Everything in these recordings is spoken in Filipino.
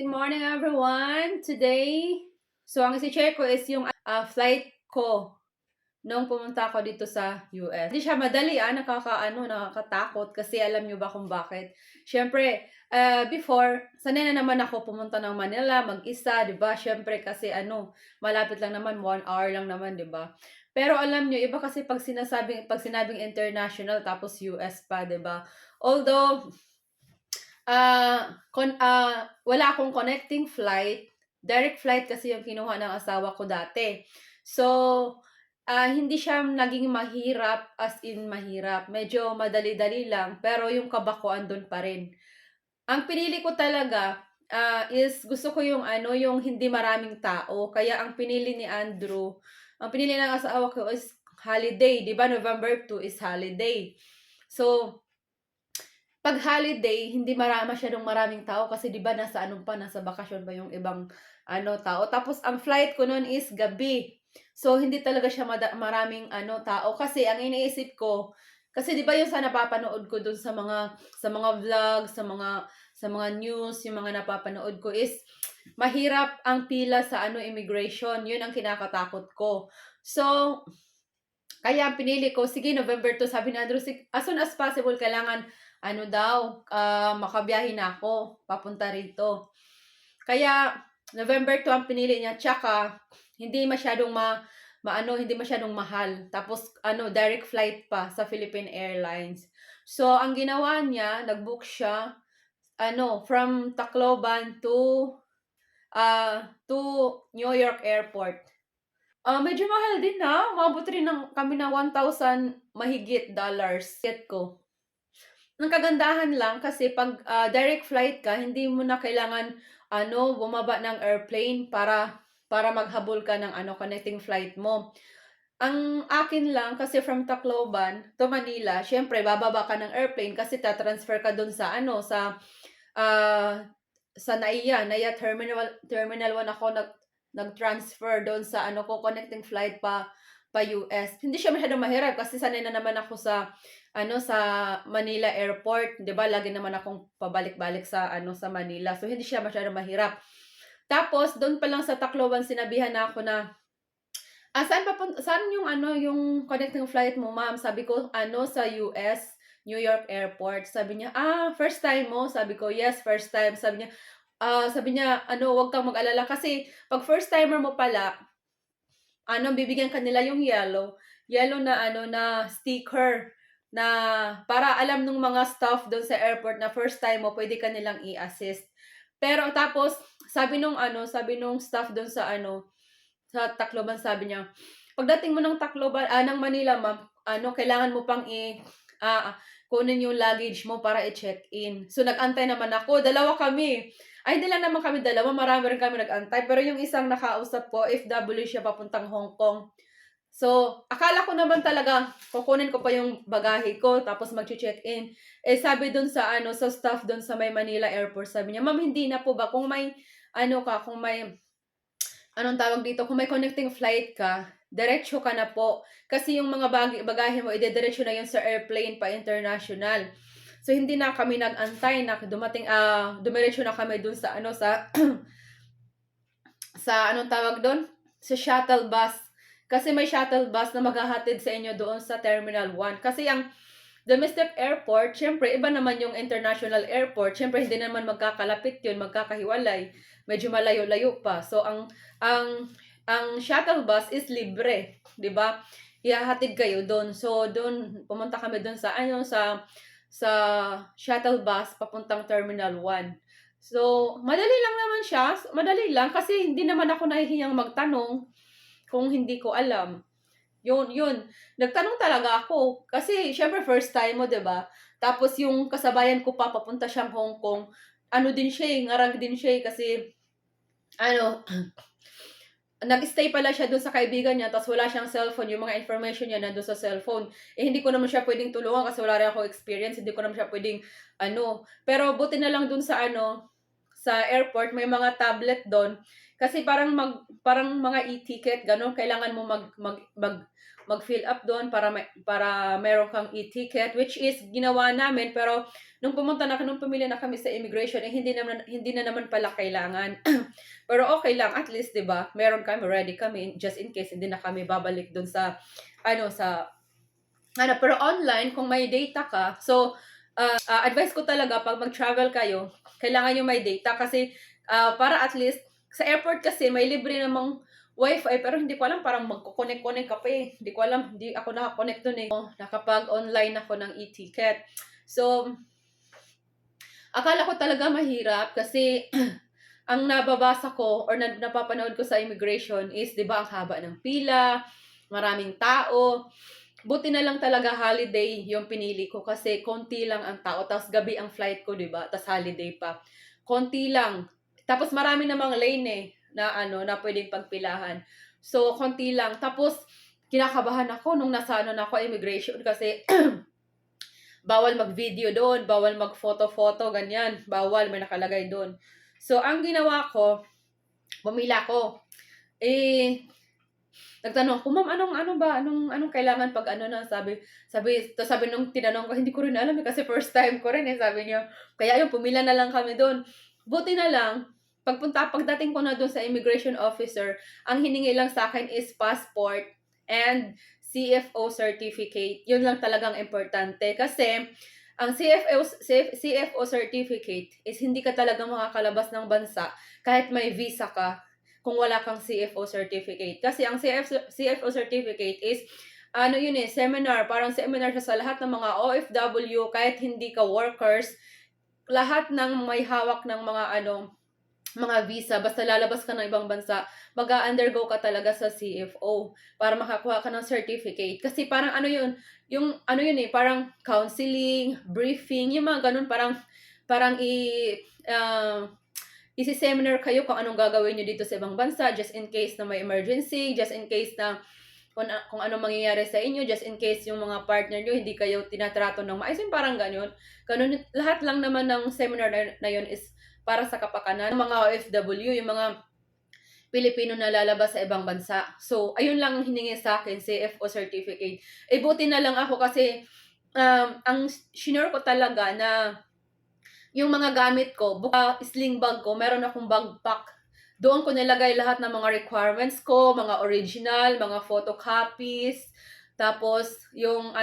Good morning, everyone. Today, ang isi-share ko is yung flight ko nung pumunta ako dito sa US. Hindi siya madali, nakakatakot kasi alam nyo ba kung bakit? Siyempre, before, sanay na naman ako pumunta ng Manila, mag-isa, di ba? Siyempre kasi malapit lang naman, 1 hour lang naman, di ba? Pero alam nyo, iba kasi pag sinabing international tapos US pa, di ba? Although, wala akong connecting flight. Direct flight kasi yung kinuha ng asawa ko dati. So, hindi siya naging mahirap, as in mahirap. Medyo madali-dali lang, pero yung kaba ko andun pa rin. Ang pinili ko talaga is gusto ko yung hindi maraming tao. Kaya ang pinili ni Andrew, ang pinili ng asawa ko is holiday. Di ba November 2 is holiday. So, pag holiday, hindi masyadong maraming tao kasi 'di ba nasa nasa bakasyon pa yung ibang tao. Tapos ang flight ko noon is gabi. So hindi talaga siya maraming tao kasi ang iniisip ko kasi 'di ba yung sa napapanood ko dun sa mga vlog, sa mga news, yung mga napapanood ko is mahirap ang pila sa immigration. Yun ang kinakatakot ko. So kaya pinili ko, sige, November 2, sabi ni Andrew, as soon as possible, kailangan, makabiyahe na ako, papunta rito. Kaya, November 2 ang pinili niya, tsaka, hindi masyadong hindi masyadong mahal. Tapos, direct flight pa sa Philippine Airlines. So, ang ginawa niya, nag-book siya, from Tacloban to New York Airport. Medyo mahal din na. Umabot rin kami ng 1,000 mahigit dollars. Get ko. Ang kagandahan lang kasi pag direct flight ka, hindi mo na kailangan bumaba ng airplane para maghabol ka ng connecting flight mo. Ang akin lang kasi from Tacloban to Manila, syempre bababa ka ng airplane kasi ta-transfer ka doon sa NAIA Terminal 1 ako nag-transfer doon sa connecting flight pa US. Hindi siya masyadong mahirap kasi sanay na naman ako sa Manila Airport, 'di ba? Lagi naman akong pabalik-balik sa Manila. So hindi siya masyadong mahirap. Tapos doon pa lang sa Tacloban sinabihan na ako na saan yung connecting flight mo, ma'am? Sabi ko sa US, New York Airport. Sabi niya, first time mo? Sabi ko, yes, first time. Sabi niya, wag kang mag-alala kasi pag first timer mo pala, bibigyan ka nila yung yellow na sticker na para alam nung mga staff doon sa airport na first time mo, pwede ka nilang i-assist. Pero tapos, sabi nung staff doon sa Tacloban, sabi niya, pagdating mo ng Tacloban, ng Manila, ma'am, kailangan mo pang kunin yung luggage mo para i-check-in. So, nag-antay naman ako. Dalawa kami. Ay, hindi lang naman kami dalawa. Marami rin kami nag-antay. Pero yung isang nakausap ko, OFW siya papuntang Hong Kong. So, akala ko naman talaga, kukunin ko pa yung bagahe ko, tapos mag-check-in. Sabi dun sa staff dun sa may Manila Airport, sabi niya, ma'am, hindi na po ba? Kung may, anong tawag dito, kung may connecting flight ka, diretso ka na po. Kasi yung mga bagahe mo, idediretso na yun sa airplane pa international. So, hindi na kami nag-antay na dumiretso na kami dun sa sa anong tawag doon? Sa shuttle bus. Kasi may shuttle bus na maghahatid sa inyo doon sa Terminal 1. Kasi ang domestic airport, syempre, iba naman yung international airport. Syempre, hindi naman magkakalapit yun, magkakahiwalay. Medyo malayo-layo pa. So, ang shuttle bus is libre, 'di ba? Ihahatid kayo doon. So, doon pumunta kami doon sa shuttle bus papuntang Terminal 1. So, madali lang naman siya. Madali lang kasi hindi naman ako nahihiyang magtanong kung hindi ko alam. Yun. Nagtanong talaga ako. Kasi, syempre, first time mo, 'di ba? Tapos, yung kasabayan ko pa, papunta siyang Hong Kong. Din siya ngarag din siya kasi, nag-stay pala siya doon sa kaibigan niya, tapos wala siyang cellphone, yung mga information niya nandun sa cellphone. Hindi ko naman siya pwedeng tulungan kasi wala rin ako experience, hindi ko naman siya pwedeng, pero buti na lang doon sa airport, may mga tablet doon. Kasi parang mga e-ticket gano'n, kailangan mo mag-fill up doon para meron kang e-ticket, which is ginawa namin, pero nung pumili na kami sa immigration, hindi na naman pala kailangan. Pero okay lang, at least 'di ba? Meron kami, ready kami just in case hindi na kami babalik doon sa pero online kung may data ka. So advice ko talaga pag mag-travel kayo, kailangan yung may data kasi para at least sa airport kasi may libre namang wifi, pero hindi ko alam, parang magko-connect ka pa eh. Hindi ko alam, hindi ako naka-connect dun eh. Nakapag-online ako ng e-ticket. So, akala ko talaga mahirap kasi ang nababasa ko or napapanood ko sa immigration is, di ba, ang haba ng pila, maraming tao. Buti na lang talaga holiday yung pinili ko kasi konti lang ang tao. Tapos gabi ang flight ko, di ba? Tapos holiday pa. Konti lang. Tapos marami namang lane eh na pwedeng pagpilahan. So, konti lang. Tapos, kinakabahan ako nung nasa na ako immigration kasi bawal mag-video doon, bawal mag-photo-photo, ganyan. Bawal, may nakalagay doon. So, ang ginawa ko, bumila ko. Nagtanong ako, ma'am, anong kailangan pag sabi nung tinanong ko, hindi ko rin alam eh, kasi first time ko rin eh, sabi niya. Kaya yun, pumila na lang kami doon. Buti na lang, pagdating ko na doon sa immigration officer, ang hiningi lang sa akin is passport and CFO certificate. Yun lang talagang importante. Kasi, ang CFO certificate is hindi ka talaga makakalabas ng bansa kahit may visa ka kung wala kang CFO certificate. Kasi ang CFO certificate is, seminar. Parang seminar siya sa lahat ng mga OFW, kahit hindi ka workers, lahat ng may hawak ng mga visa, basta lalabas ka ng ibang bansa, mag-undergo ka talaga sa CFO para makakuha ka ng certificate. Kasi parang parang counseling, briefing, yung mga ganun, parang isi-seminar kayo kung anong gagawin nyo dito sa ibang bansa, just in case na may emergency, just in case na kung ano mangyayari sa inyo, just in case yung mga partner nyo hindi kayo tinatrato ng maayos, yung parang ganun. Lahat lang naman ng seminar na yun is para sa kapakanan ng mga OFW, yung mga Pilipino na lalabas sa ibang bansa. So, ayun lang hiningi sa akin, CFO certificate. Buti na lang ako kasi ang shinare ko talaga na yung mga gamit ko, sling bag ko, meron akong backpack. Doon ko nilagay lahat ng mga requirements ko, mga original, mga photocopies, tapos yung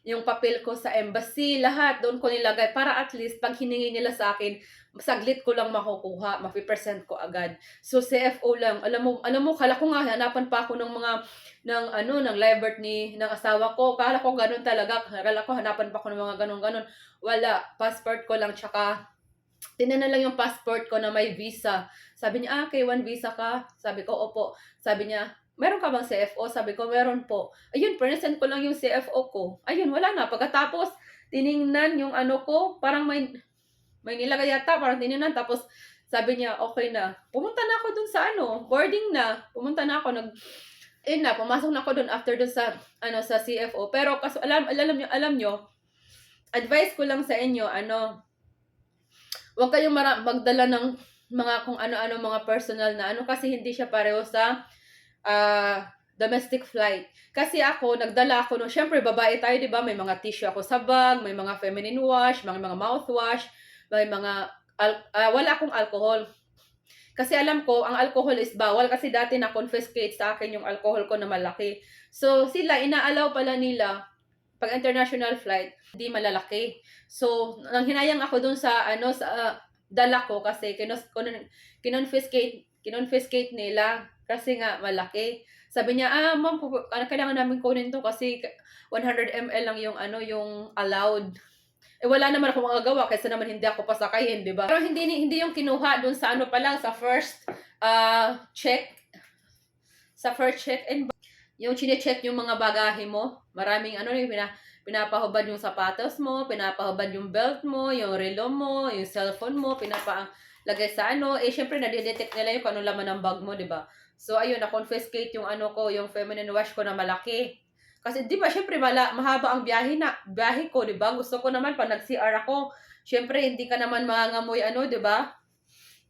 yung papel ko sa embassy, lahat doon ko nilagay para at least pag hiningi nila sa akin, saglit ko lang makukuha, mapipresent ko agad. So CFO lang. Alam mo, kala ko nga hanapan pa ako ng liberty ng asawa ko. Kala ko ganoon talaga. Kala ko hanapan pa ako ng mga ganon. Wala, passport ko lang, tsaka tinanong lang yung passport ko na may visa. Sabi niya, K1 visa ka? Sabi ko, opo. Sabi niya, meron ka bang CFO? Sabi ko, meron po. Ayun, present ko lang yung CFO ko. Ayun, wala na. Pagkatapos, tiningnan yung ko, parang may nilagay yata, parang tiningnan. Tapos, sabi niya, okay na. Pumunta na ako dun sa boarding na. Pumunta na ako, pumasok na ako dun after dun sa CFO. Pero, kaso, alam nyo, advice ko lang sa inyo, huwag kayong magdala ng mga kung ano-ano, mga personal na kasi hindi siya pareho sa domestic flight. Kasi nagdala ako syempre babae tayo, di ba? May mga tissue ako sa bag, may mga feminine wash, mga mouthwash, may mga, wala akong alcohol. Kasi alam ko, ang alcohol is bawal kasi dati na-confiscate sa akin yung alcohol ko na malaki. So, inaalaw pala nila pag international flight, hindi malalaki. So, nang hinayang ako dun sa dala ko kasi kinonfiscate nila kasi nga malaki. Sabi niya, ma'am, kailangan namin kunin to kasi 100 ml lang yung allowed. Wala naman ako magagawa kasi naman hindi ako pasakayin, di ba? Pero hindi yung kinuha dun sa pa lang, sa first check-in. Yung chine-check yung mga bagahe mo, maraming pinapahubad yung sapatos mo, pinapahubad yung belt mo, yung relo mo, yung cellphone mo, pinapalagay sa syempre nadidetect nila yung kung ano laman ng bag mo, di ba? So ayun, na-confiscate yung yung feminine wash ko na malaki. Kasi di ba, syempre mahaba ang biyahe ko, di ba? Gusto ko naman pag nag-CR ako, syempre hindi ka naman mangangamoy di ba?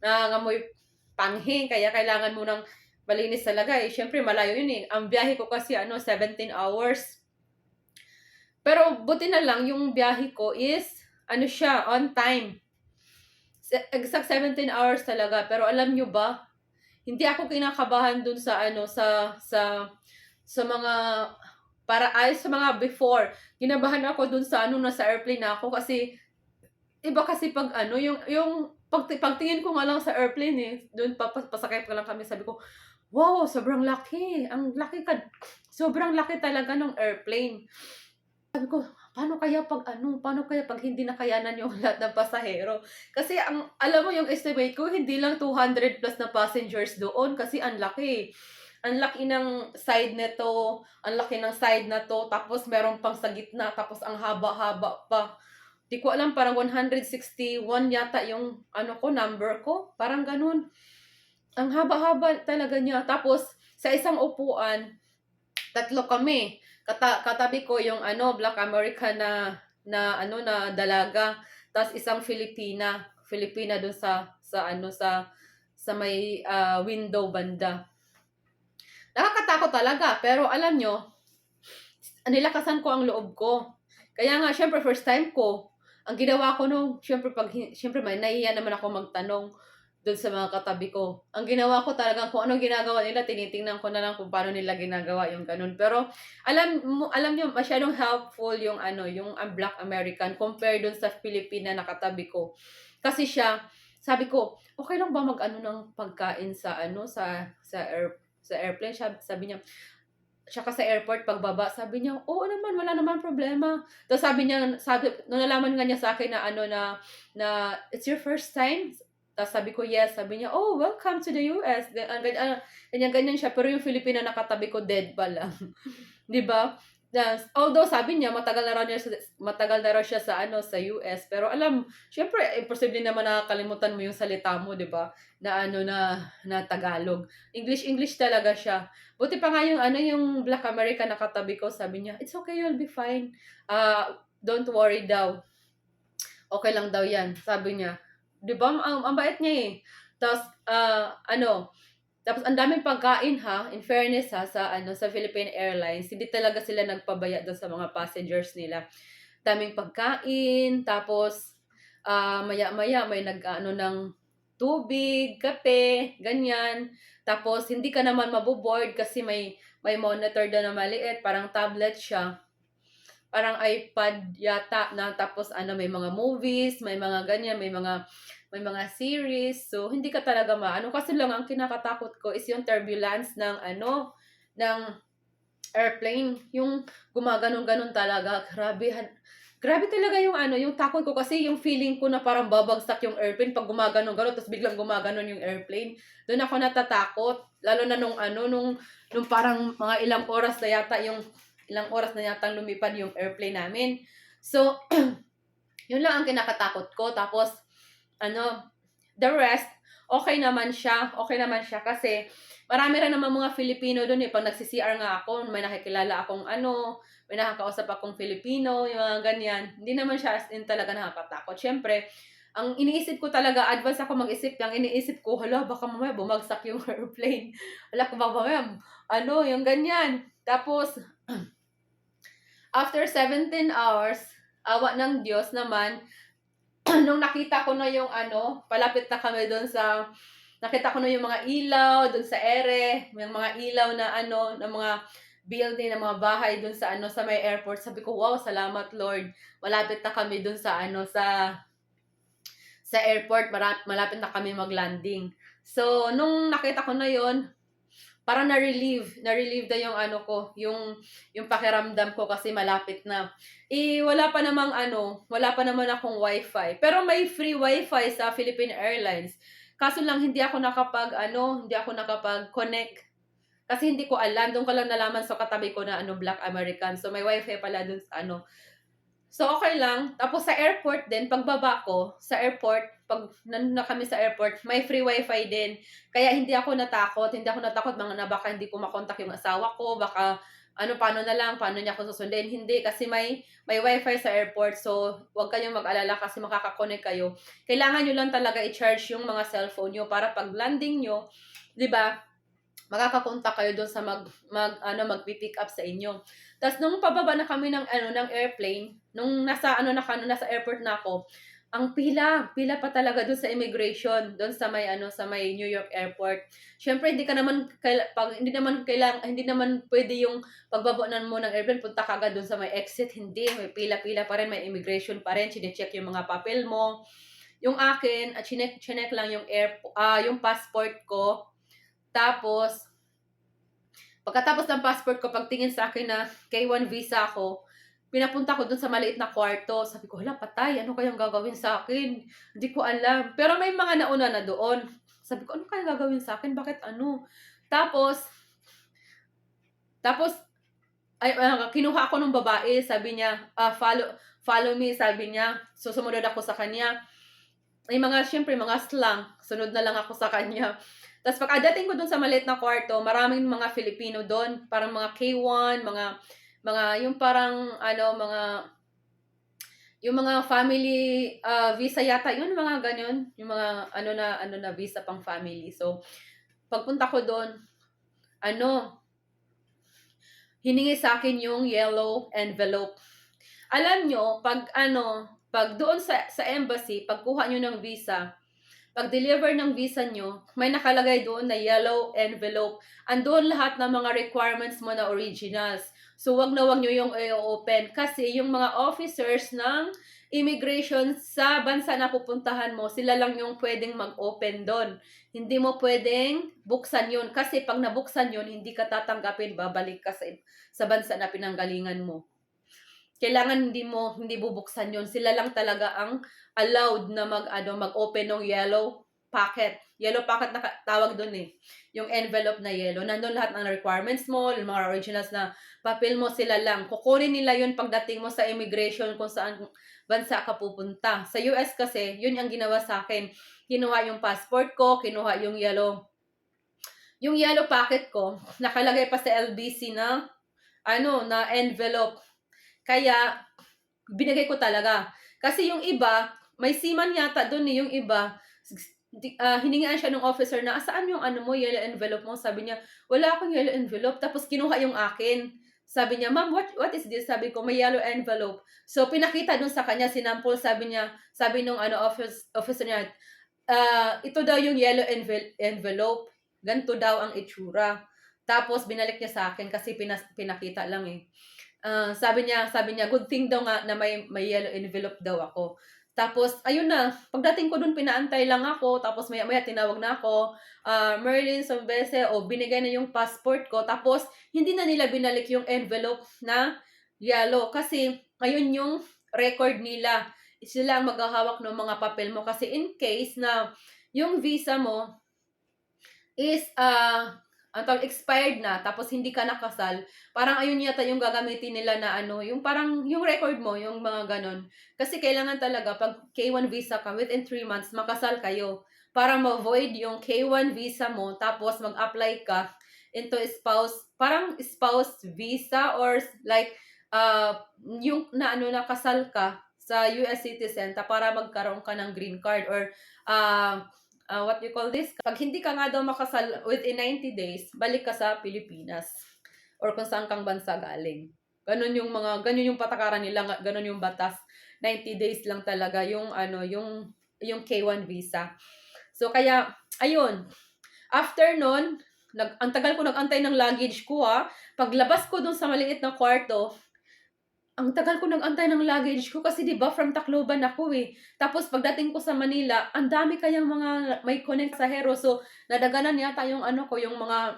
Nangangamoy panghing, kaya kailangan mo ng malinis talaga eh. Syempre, malayo yun eh. Ang biyahe ko kasi 17 hours. Pero buti na lang yung biyahe ko is siya, on time. Exact 17 hours talaga. Pero alam nyo ba, hindi ako kinakabahan dun sa sa mga sa mga before. Kinabahan ako dun sa nasa airplane na ako kasi iba kasi pag yung pagtingin ko nga lang sa airplane eh, doon pasakay pa lang kami, sabi ko, wow, sobrang laki. Ang laki sobrang laki talaga ng airplane. Sabi ko, paano kaya pag hindi nakayanan yung lahat ng pasahero? Kasi alam mo yung estimate ko, hindi lang 200 plus na passengers doon kasi ang laki. Ang laki ng side nito, ang laki ng side na to, tapos meron pang sa gitna, tapos ang haba-haba pa. Di ko alam, parang 161 yata yung number ko. Parang ganun. Ang haba-haba talaga niya. Tapos, sa isang upuan, 3 kami. Katabi ko yung Black American na dalaga. Tapos isang Filipina doon sa may window banda. Nakakatakot talaga, pero alam nyo, nilakasan ko ang loob ko. Kaya nga, syempre, first time ko, ang ginawa ko syempre may nahiya naman ako magtanong doon sa mga katabi ko. Ang ginawa ko talaga, kung anong ginagawa nila, tinitingnan ko na lang kung paano nila ginagawa yung ganun. Pero, alam nyo, masyadong helpful yung Black American compared doon sa Filipina na katabi ko. Kasi siya, sabi ko, okay lang ba ng pagkain sa airplane? Sabi niya, tsaka sa airport pagbaba, sabi niya, oo naman, wala naman problema. Tapos sabi nung nalaman nga niya sa akin na it's your first time? Tapos sabi ko, yes. Sabi niya, oh, welcome to the US. Ganyan siya. Pero yung Filipina nakatabi ko, dead pa lang. Di ba? Although sabi niya, matagal na raw siya sa US. Pero syempre, imposible naman nakakalimutan mo yung salita mo, di ba? Na Tagalog. English talaga siya. Buti pa nga yung Black American na katabi ko, sabi niya, it's okay, you'll be fine. Don't worry daw. Okay lang daw yan, sabi niya. Di ba? Ang bait niya eh. Tapos, tapos ang daming pagkain in fairness sa Philippine Airlines, hindi talaga sila nagpabaya doon sa mga passengers nila. Daming pagkain, tapos maya-maya may ng tubig, kape, ganyan. Tapos hindi ka naman maboboard kasi may monitor doon na maliit, parang tablet siya. Parang iPad yata na, tapos may mga movies, may mga ganyan, may mga series. So hindi ka talaga kasi lang ang kinakatakot ko is yung turbulence ng airplane, yung gumaganon-ganon talaga. Grabe talaga yung takot ko kasi yung feeling ko na parang babagsak yung airplane pag gumaganon-ganon, tapos biglang gumaganon yung airplane. Doon ako natatakot, lalo na nung parang mga ilang oras na yata lumipad yung airplane namin. So, yun lang ang kinakatakot ko. Tapos, the rest, okay naman siya kasi marami rin naman mga Filipino doon eh. Pag nagsi-CR nga ako, may nakikilala akong may nakakausap akong Filipino, yung mga ganyan. Hindi naman siya as in talaga nakakatakot. Siyempre, ang iniisip ko talaga, advance ako mag-isip, ang iniisip ko, hala, baka mamaya bumagsak yung airplane. Hala, baka mamaya, yung ganyan. Tapos, after 17 hours, awa ng Diyos naman, nung nakita ko na yung palapit na kami doon nakita ko na yung mga ilaw doon sa ere, yung mga ilaw na ng mga building, ng mga bahay doon sa sa may airport. Sabi ko, wow, salamat Lord. Malapit na kami doon sa sa airport, malapit na kami mag-landing. So, nung nakita ko na yon, parang na-relieve na yung pakiramdam ko kasi malapit na. Wala pa naman akong wifi. Pero may free wifi sa Philippine Airlines. Kaso lang hindi ako nakapag-connect. Kasi hindi ko alam, doon ko lang nalaman sa katabi ko na Black American. So may wifi pala doon sa So, okay lang. Tapos sa airport din, pagbaba ko, pag nandun na kami sa airport, may free wifi din. Kaya hindi ako natakot, baka hindi ko makontak yung asawa ko, baka ano, paano niya ako susundin? Hindi, kasi may wifi sa airport, so huwag kayong mag-alala kasi makaka-connect kayo. Kailangan nyo lang talaga i-charge yung mga cellphone nyo para pag landing nyo, di ba, makakakontak kayo doon sa magpi-pick up sa inyo. Tapos nung pababa na kami ng airplane, nung nasa airport na ako, ang pila pa talaga doon sa immigration, doon sa may New York Airport. Syempre hindi naman pwede yung pagbabanan mo ng airplane punta ka agad doon sa may exit, hindi, may pila pa rin, may immigration pa rin, chine-check yung mga papel mo. Yung akin, chinek lang yung passport ko. Tapos pagkatapos ng passport ko, pagtingin sa akin na K1 visa ako, pinapunta ko dun sa maliit na kwarto. Sabi ko, hala, patay, ano kayang gagawin sa akin? Hindi ko alam. Pero may mga nauna na doon. Sabi ko, ano kayang gagawin sa akin? Bakit ano? Tapos, kinuha ako ng babae. Sabi niya, follow me, sabi niya. So, sumunod ako sa kanya. Siyempre, mga slang. Sunod na lang ako sa kanya. Tapos pagkadating ko dun sa maliit na kwarto, maraming mga Filipino doon, parang mga K1, yung parang yung mga family visa yata, yun mga ganyan, yung mga ano na visa pang family. So pagpunta ko doon, hiningi sa akin yung yellow envelope. Alam nyo, pag doon sa embassy, pagkuha nyo ng visa, pag-deliver ng visa nyo, may nakalagay doon na yellow envelope. Andun lahat ng mga requirements mo na originals. So, wag nyo yung i-open. Kasi yung mga officers ng immigration sa bansa na pupuntahan mo, sila lang yung pwedeng mag-open doon. Hindi mo pwedeng buksan yun. Kasi pag nabuksan yun, hindi ka tatanggapin, babalik ka sa bansa na pinanggalingan mo. Kailangan hindi bubuksan yun. Sila lang talaga ang allowed na mag-open ng yellow packet. Yellow packet na tawag doon eh. Yung envelope na yellow. Nandun lahat ng requirements mo, yung mga originals na papel mo, sila lang. Kukunin nila yun pagdating mo sa immigration kung saan bansa ka pupunta. Sa US kasi, yun ang ginawa sa akin. Kinuha yung passport ko, kinuha yung yellow packet ko. Nakalagay pa sa LBC na envelope. Kaya, binigay ko talaga. Kasi yung iba, may seaman yata doon yung iba, hiningaan siya ng officer na, saan yung yellow envelope mo? Sabi niya, wala akong yellow envelope. Tapos kinuha yung akin. Sabi niya, ma'am, what is this? Sabi ko, may yellow envelope. So, pinakita doon sa kanya, sinample, sabi nung officer niya, ito daw yung yellow envelope. Ganito daw ang itsura. Tapos, binalik niya sa akin kasi pinakita lang eh. Sabi niya, good thing daw nga na may yellow envelope daw ako. Tapos, ayun na, pagdating ko dun, pinaantay lang ako. Tapos, maya tinawag na ako, Merlin Sombese, binigay na yung passport ko. Tapos, hindi na nila binalik yung envelope na yellow. Kasi, ayun yung record nila. Sila ang maghahawak ng mga papel mo. Kasi, in case na yung visa mo is, expired na, tapos hindi ka nakasal, parang ayun yata yung gagamitin nila na yung parang yung record mo, yung mga ganon. Kasi kailangan talaga, pag K1 visa ka, within 3 months, makasal kayo. Para ma-void yung K1 visa mo, tapos mag-apply ka into parang spouse visa or like, yung nakasal ka sa US citizen, para magkaroon ka ng green card or, what you call this? Pag hindi ka nga daw makasal within 90 days, balik ka sa Pilipinas or kung saan kang bansa galing. Ganun yung patakaran nila, ganun yung batas. 90 days lang talaga yung yung K1 visa. So kaya ayun. After nun, ang tagal ko nag-antay ng luggage ko Paglabas ko dun sa maliit na kwarto, ang tagal ko nag-antay ng luggage ko kasi 'di ba from Tacloban ako eh. Tapos pagdating ko sa Manila, ang dami kayang mga may connect sa Hero. So nadaganan yata yung yung mga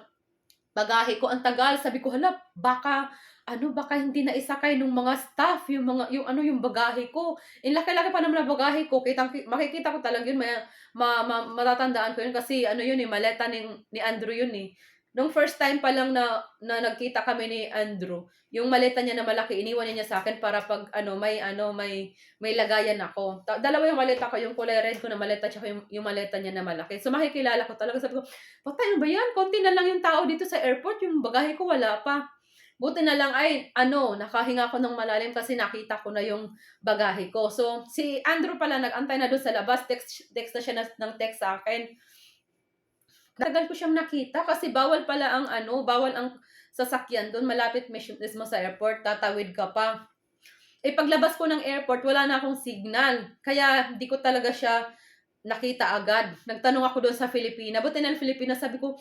bagahe ko. Ang tagal, sabi ko, hala, baka hindi na isakay ng mga staff yung bagahe ko. Laki-laki pa naman ang bagahe ko. Makikita ko talaga yun, matatandaan ko yun kasi yun eh, maleta ni Andrew yun eh. Nung first time pa lang na nagkita kami ni Andrew, yung maleta niya na malaki, iniwan niya sa akin para pag may lagayan ako. Dalawa yung maleta ko, yung kulay red ko na maleta, tsaka yung maleta niya na malaki. So makikilala ko talaga, sabi ko, patay, ano ba yan? Konti na lang yung tao dito sa airport, yung bagahe ko wala pa. Buti na lang ay ano, nakahinga ako ng malalim kasi nakita ko na yung bagahe ko. So, si Andrew pala nag-antay na do'n sa labas, text na siya ng text sa akin. Tagal ko siyang nakita kasi bawal pala ang ano, bawal ang sasakyan do'n, malapit mismo sa airport, tatawid ka pa. Eh, paglabas ko ng airport wala na akong signal, kaya hindi ko talaga siya nakita agad. Nagtanong ako do'n sa Filipina, buti ng Filipina sabi ko,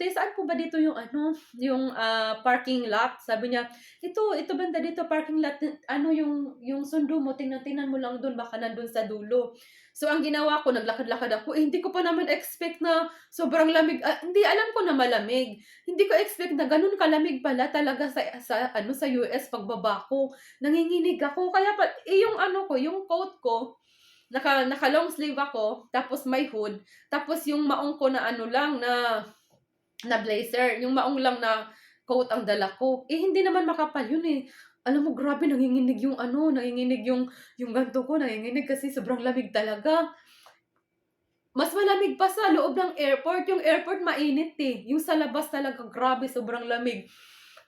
"Te, saan po ba dito yung ano, yung, parking lot?" Sabi niya, "Ito banda dito parking lot, ano yung sundo mo tingnan mo lang do'n baka nando'n sa dulo." So ang ginawa ko naglakad-lakad ako, eh, hindi ko pa naman expect na sobrang lamig, hindi alam ko na malamig. Hindi ko expect na gano'n kalamig pala talaga sa ano, sa US pagbaba ko. Nanginginig ako kaya yung ano ko, yung coat ko naka-long sleeve ako, tapos may hood, tapos yung maong ko na ano lang na blazer, yung maong lang na coat ang dala ko. Eh, hindi naman makapal yun, eh. Alam mo grabe nanginginig yung ano, nanginginig yung ganito ko, nanginginig kasi sobrang lamig talaga. Mas malamig pa sa loob ng airport, yung airport mainit, eh. Yung sa labas talaga grabe sobrang lamig.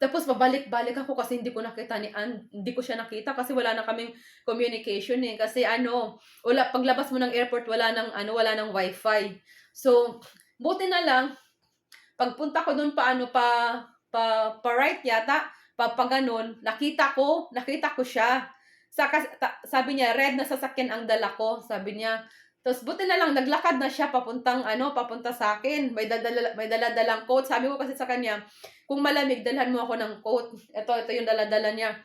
Tapos pabalik-balik ako kasi hindi ko siya nakita kasi wala na kaming communication, eh. Kasi ano, paglabas mo ng airport wala ng ano, wala ng wifi. So, buti na lang pagpunta ko dun pa-right yata, pa-gano'n, nakita ko siya. Sabi niya, "Red na sasakyan ang dala ko," sabi niya. Tapos buti na lang naglakad na siya papunta sa'kin. May dala-dalang coat. Sabi ko kasi sa kanya, "Kung malamig dalhan mo ako ng coat." Ito yung dala-dala niya.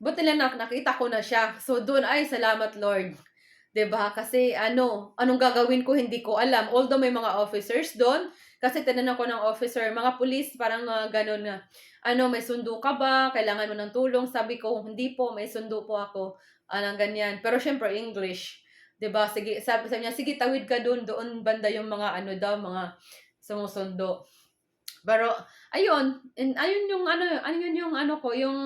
Buti na lang nakita ko na siya. So dun, ay salamat Lord. 'Di ba? Kasi ano, anong gagawin ko hindi ko alam. Although may mga officers do'n, kasi tinanong ko ng officer, mga pulis parang, gano'n na, ano, "May sundo ka ba? Kailangan mo ng tulong?" Sabi ko, "Hindi po, may sundo po ako." Ng ganyan. Pero siyempre English, 'di ba? Sige, sabi niya, "Sige tawid ka doon banda yung mga ano daw, mga sumusundo." Pero ayun, ayun yung ano, ayun yung ano ko, yung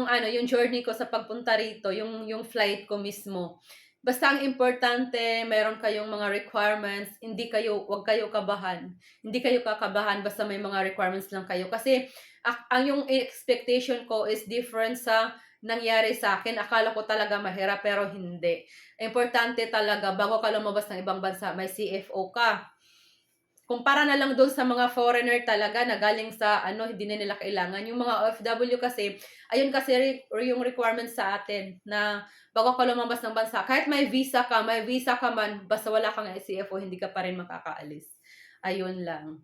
ano, yung journey ko sa pagpunta rito, yung flight ko mismo. Basta ang importante meron kayong mga requirements, 'wag kayo kabahan. Hindi kayo kakabahan basta may mga requirements lang kayo. Kasi ang yung expectation ko is different sa nangyari sa akin. Akala ko talaga mahirap pero hindi. Importante talaga bago ka lumabas ng ibang bansa may CFO ka. Kumpara na lang do'n sa mga foreigner talaga na galing sa ano, hindi na nila kailangan. Yung mga OFW kasi, ayun kasi yung requirements sa atin na bago ka lumabas ng bansa, kahit may visa ka man, basta wala kang CFO, hindi ka pa rin makakaalis. Ayun lang.